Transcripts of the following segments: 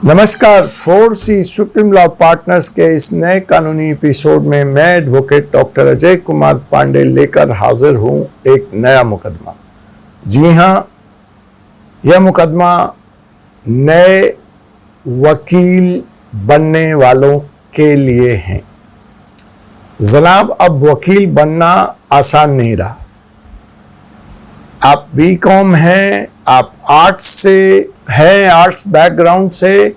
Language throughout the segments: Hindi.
नमस्कार, 4C सुप्रीम लॉ पार्टनर्स के इस नए कानूनी एपिसोड में मैं एडवोकेट डॉक्टर अजय कुमार पांडे लेकर हाजिर हूं एक नया मुकदमा। जी हां, यह मुकदमा नए वकील बनने वालों के लिए है। जनाब, अब वकील बनना आसान नहीं रहा। आप बीकॉम हैं, आप आर्ट्स से हैं, आर्ट्स बैकग्राउंड से,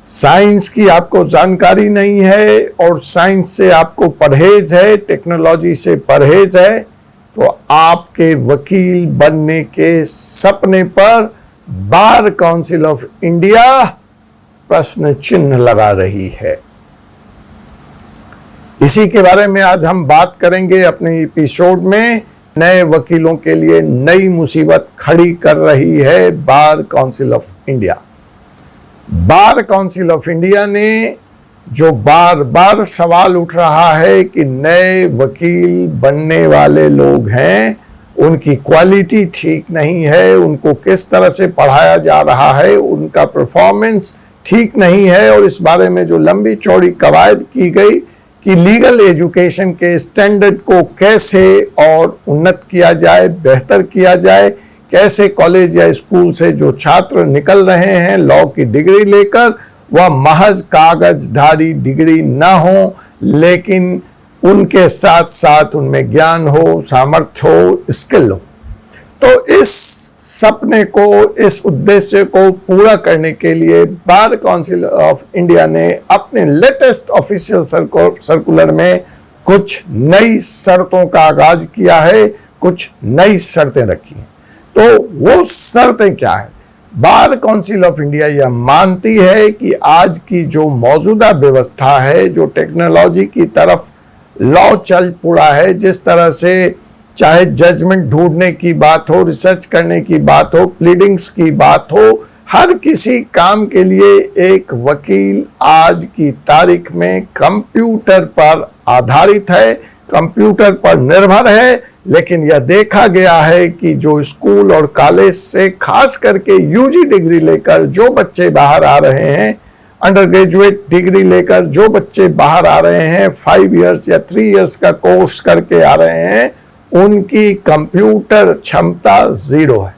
साइंस की आपको जानकारी नहीं है और साइंस से आपको परहेज है, टेक्नोलॉजी से परहेज है, तो आपके वकील बनने के सपने पर बार काउंसिल ऑफ इंडिया प्रश्न चिन्ह लगा रही है। इसी के बारे में आज हम बात करेंगे अपने एपिसोड में। नए वकीलों के लिए नई मुसीबत खड़ी कर रही है bar council of India. Bar council of India ने जो बार बार सवाल उठ रहा है कि नए वकील बनने वाले लोग हैं, उनकी क्वालिटी ठीक नहीं है, उनको किस तरह से पढ़ाया जा रहा है, उनका परफॉर्मेंस ठीक नहीं है, और इस बारे में जो लंबी चौड़ी कवायद की गई कि लीगल एजुकेशन के स्टैंडर्ड को कैसे और उन्नत किया जाए, बेहतर किया जाए, कैसे कॉलेज या स्कूल से जो छात्र निकल रहे हैं लॉ की डिग्री लेकर, वह महज कागजधारी डिग्री ना हो, लेकिन उनके साथ साथ उनमें ज्ञान हो, सामर्थ्य हो, स्किल हो। तो इस सपने को, इस उद्देश्य को पूरा करने के लिए बार काउंसिल ऑफ इंडिया ने अपने लेटेस्ट ऑफिशियल सर्कुलर में कुछ नई शर्तों का आगाज किया है, कुछ नई शर्तें रखी हैं। तो वो शर्तें क्या है? बार काउंसिल ऑफ इंडिया यह मानती है कि आज की जो मौजूदा व्यवस्था है, जो टेक्नोलॉजी की तरफ लॉ चल पड़ा है, जिस तरह से चाहे जजमेंट ढूंढने की बात हो, रिसर्च करने की बात हो, प्लीडिंग्स की बात हो, हर किसी काम के लिए एक वकील आज की तारीख में कंप्यूटर पर आधारित है, कंप्यूटर पर निर्भर है। लेकिन यह देखा गया है कि जो स्कूल और कॉलेज से खास करके यूजी डिग्री लेकर जो बच्चे बाहर आ रहे हैं, अंडर ग्रेजुएट डिग्री लेकर जो बच्चे बाहर आ रहे हैं, 5 इयर्स या 3 इयर्स का कोर्स करके आ रहे हैं, उनकी कंप्यूटर क्षमता 0 है।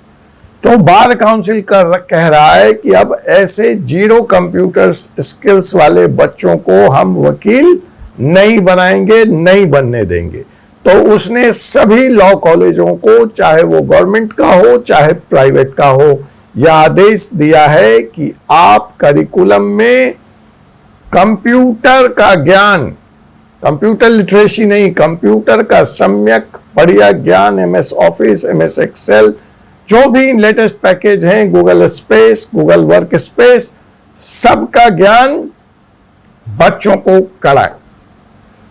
तो बार काउंसिल कह रहा है कि अब ऐसे 0 कंप्यूटर स्किल्स वाले बच्चों को हम वकील नहीं बनाएंगे, नहीं बनने देंगे। तो उसने सभी लॉ कॉलेजों को, चाहे वो गवर्नमेंट का हो चाहे प्राइवेट का हो, यह आदेश दिया है कि आप करिकुलम में कंप्यूटर का ज्ञान, कंप्यूटर लिटरेसी नहीं, कंप्यूटर का सम्यक बढ़िया ज्ञान, MS ऑफिस, MS एक्सेल, जो भी लेटेस्ट पैकेज हैं, Google space, Google work space, सबका ज्ञान बच्चों को कराए।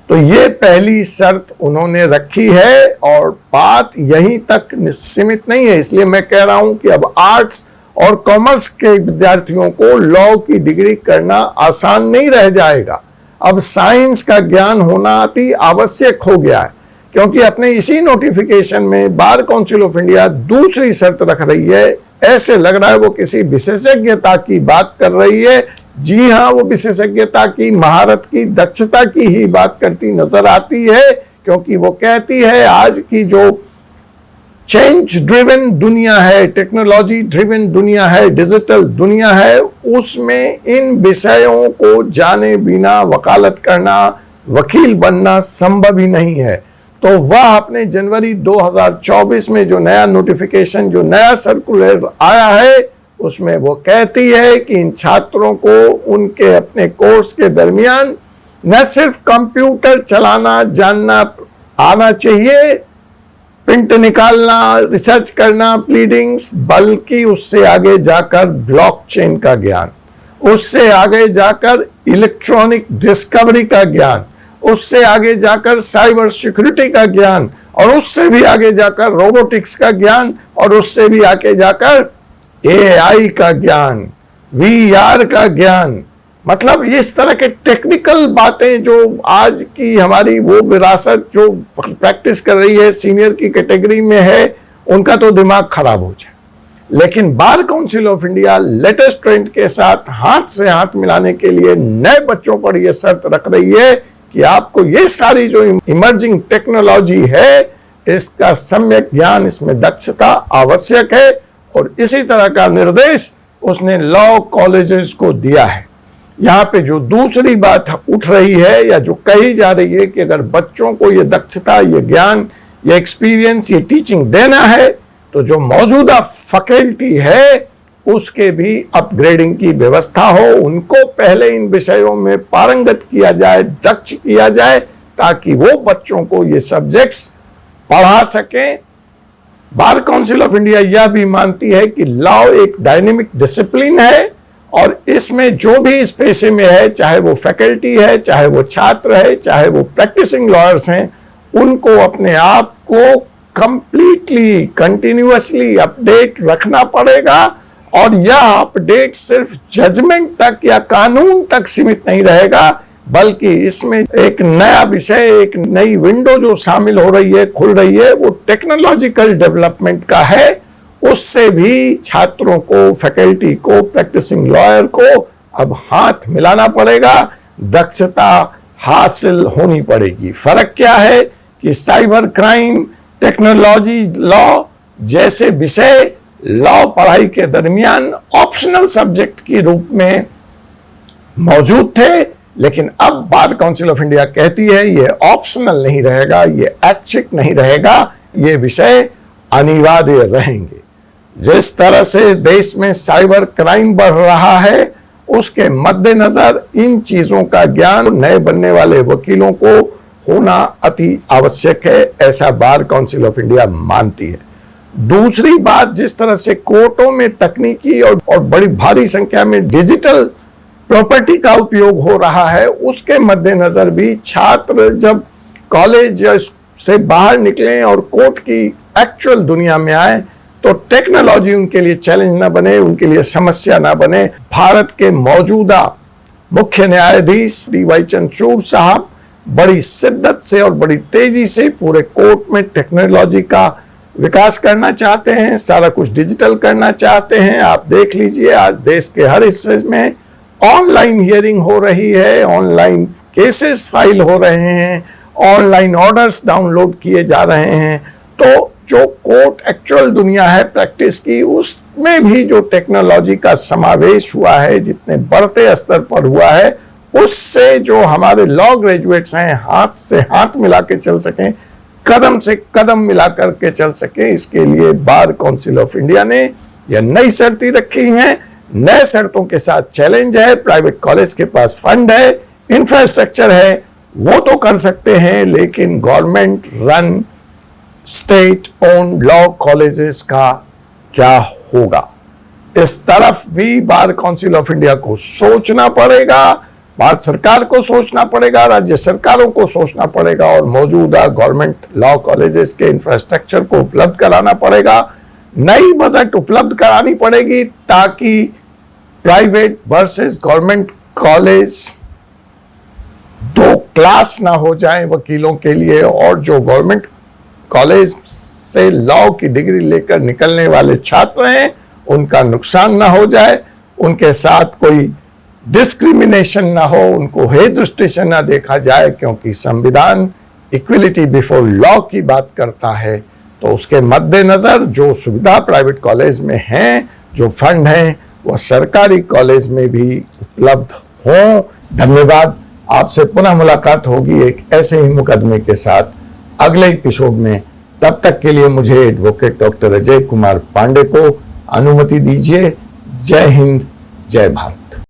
तो ये पहली शर्त उन्होंने रखी है, और बात यहीं तक सीमित नहीं है। इसलिए मैं कह रहा हूं कि अब आर्ट्स और कॉमर्स के विद्यार्थियों को लॉ की डिग्री करना आसान नहीं रह जाएगा। अब साइंस का ज्ञान होना अति आवश्यक हो गया है, क्योंकि अपने इसी नोटिफिकेशन में बार काउंसिल ऑफ इंडिया दूसरी शर्त रख रही है। ऐसे लग रहा है वो किसी विशेषज्ञता की बात कर रही है। जी हां, वो विशेषज्ञता की, महारत की, दक्षता की ही बात करती नजर आती है, क्योंकि वो कहती है आज की जो चेंज ड्रिवन दुनिया है, टेक्नोलॉजी ड्रिवन दुनिया है, डिजिटल दुनिया है, उसमें इन विषयों को जाने बिना वकालत करना, वकील बनना संभव ही नहीं है। तो वह अपने जनवरी 2024 में जो नया नोटिफिकेशन, जो नया सर्कुलर आया है, उसमें वो कहती है कि इन छात्रों को उनके अपने कोर्स के दरमियान न सिर्फ कंप्यूटर चलाना जानना आना चाहिए, प्रिंट निकालना, रिसर्च करना, प्लीडिंग्स, बल्कि उससे आगे जाकर ब्लॉकचेन का ज्ञान, उससे आगे जाकर इलेक्ट्रॉनिक डिस्कवरी का ज्ञान, उससे आगे जाकर साइबर सिक्योरिटी का ज्ञान, और उससे भी आगे जाकर रोबोटिक्स का ज्ञान, और उससे भी आगे जाकर AI का ज्ञान, VR का ज्ञान। मतलब इस तरह के टेक्निकल बातें जो आज की हमारी वो विरासत जो प्रैक्टिस कर रही है सीनियर की कैटेगरी में है, उनका तो दिमाग खराब हो जाए। लेकिन bar council of India latest trend के साथ हाथ से हाथ मिलाने के लिए नए बच्चों पर यह शर्त रख रही है कि आपको ये सारी जो इमर्जिंग टेक्नोलॉजी है इसका सम्यक ज्ञान, इसमें दक्षता आवश्यक है। और इसी तरह का निर्देश उसने लॉ कॉलेजेस को दिया है। यहाँ पे जो दूसरी बात उठ रही है या जो कही जा रही है कि अगर बच्चों को ये दक्षता, ये ज्ञान, ये एक्सपीरियंस, ये टीचिंग देना है तो जो मौजूदा फैकल्टी है उसके भी अपग्रेडिंग की व्यवस्था हो, उनको पहले इन विषयों में पारंगत किया जाए, दक्ष किया जाए, ताकि वो बच्चों को ये सब्जेक्ट्स पढ़ा सकें। बार काउंसिल ऑफ इंडिया यह भी मानती है कि लॉ एक डायनेमिक डिसिप्लिन है और इसमें जो भी इस पेशे में है, चाहे वो फैकल्टी है, चाहे वो छात्र है, चाहे वो प्रैक्टिसिंग लॉयर्स हैं, उनको अपने आप को कंप्लीटली कंटिन्यूअसली अपडेट रखना पड़ेगा। और यह अपडेट सिर्फ जजमेंट तक या कानून तक सीमित नहीं रहेगा, बल्कि इसमें एक नया विषय, एक नई विंडो जो शामिल हो रही है, खुल रही है, वो टेक्नोलॉजिकल डेवलपमेंट का है। उससे भी छात्रों को, फैकल्टी को, प्रैक्टिसिंग लॉयर को अब हाथ मिलाना पड़ेगा, दक्षता हासिल होनी पड़ेगी। फर्क क्या है कि साइबर क्राइम, टेक्नोलॉजी, लॉ जैसे विषय लॉ पढ़ाई के दरमियान ऑप्शनल सब्जेक्ट के रूप में मौजूद थे, लेकिन अब बार काउंसिल ऑफ इंडिया कहती है ये ऑप्शनल नहीं रहेगा, ये ऐच्छिक नहीं रहेगा, ये विषय अनिवार्य रहेंगे। जिस तरह से देश में साइबर क्राइम बढ़ रहा है उसके मद्देनजर इन चीजों का ज्ञान नए बनने वाले वकीलों को होना अति आवश्यक है, ऐसा बार काउंसिल ऑफ इंडिया मानती है। दूसरी बात, जिस तरह से कोर्टों में तकनीकी और बड़ी भारी संख्या में डिजिटल प्रॉपर्टी का उपयोग हो रहा है, उसके मद्देनजर भी छात्र जब कॉलेज से बाहर निकलें और कोर्ट की एक्चुअल दुनिया में आए तो टेक्नोलॉजी उनके लिए चैलेंज ना बने, उनके लिए समस्या ना बने। भारत के मौजूदा मुख्य न्यायाधीश डी.वाई. चंद्रचूड़ साहब बड़ी शिद्दत से और बड़ी तेजी से पूरे कोर्ट में टेक्नोलॉजी का विकास करना चाहते हैं, सारा कुछ डिजिटल करना चाहते हैं। आप देख लीजिए आज देश के हर हिस्से में ऑनलाइन हियरिंग हो रही है, ऑनलाइन केसेस फाइल हो रहे हैं, ऑनलाइन ऑर्डर्स डाउनलोड किए जा रहे हैं। तो जो कोर्ट एक्चुअल दुनिया है प्रैक्टिस की, उसमें भी जो टेक्नोलॉजी का समावेश हुआ है, जितने बढ़ते स्तर पर हुआ है, उससे जो हमारे लॉ ग्रेजुएट्स हैं हाथ से हाथ मिला के चल सकें, कदम से कदम मिला करके चल सके, इसके लिए बार काउंसिल ऑफ इंडिया ने यह नई शर्तें रखी हैं। नए शर्तों के साथ चैलेंज है, प्राइवेट कॉलेज के पास फंड है, इंफ्रास्ट्रक्चर है, वो तो कर सकते हैं, लेकिन government run state own law colleges का क्या होगा, इस तरफ भी बार काउंसिल ऑफ इंडिया को सोचना पड़ेगा। भारत सरकार को सोचना पड़ेगा, राज्य सरकारों को सोचना पड़ेगा और मौजूदा गवर्नमेंट लॉ कॉलेजेस के इंफ्रास्ट्रक्चर को उपलब्ध कराना पड़ेगा। नई बजट उपलब्ध करानी पड़ेगी ताकि प्राइवेट वर्सेस गवर्नमेंट कॉलेज दो क्लास ना हो जाए वकीलों के लिए, और जो गवर्नमेंट कॉलेज से लॉ की डिग्री लेकर निकलने वाले छात्र हैं उनका नुकसान ना हो जाए, उनके साथ कोई डिस्क्रिमिनेशन ना हो, उनको हे दृष्टि से ना देखा जाए, क्योंकि संविधान इक्वलिटी बिफोर लॉ की बात करता है। तो उसके मद्देनजर जो सुविधा प्राइवेट कॉलेज में हैं, जो फंड हैं, वह सरकारी कॉलेज में भी उपलब्ध हों। धन्यवाद। आपसे पुनः मुलाकात होगी एक ऐसे ही मुकदमे के साथ अगले एपिसोड में। तब तक के लिए मुझे एडवोकेट डॉक्टर अजय कुमार पांडे को अनुमति दीजिए। जय हिंद, जय भारत।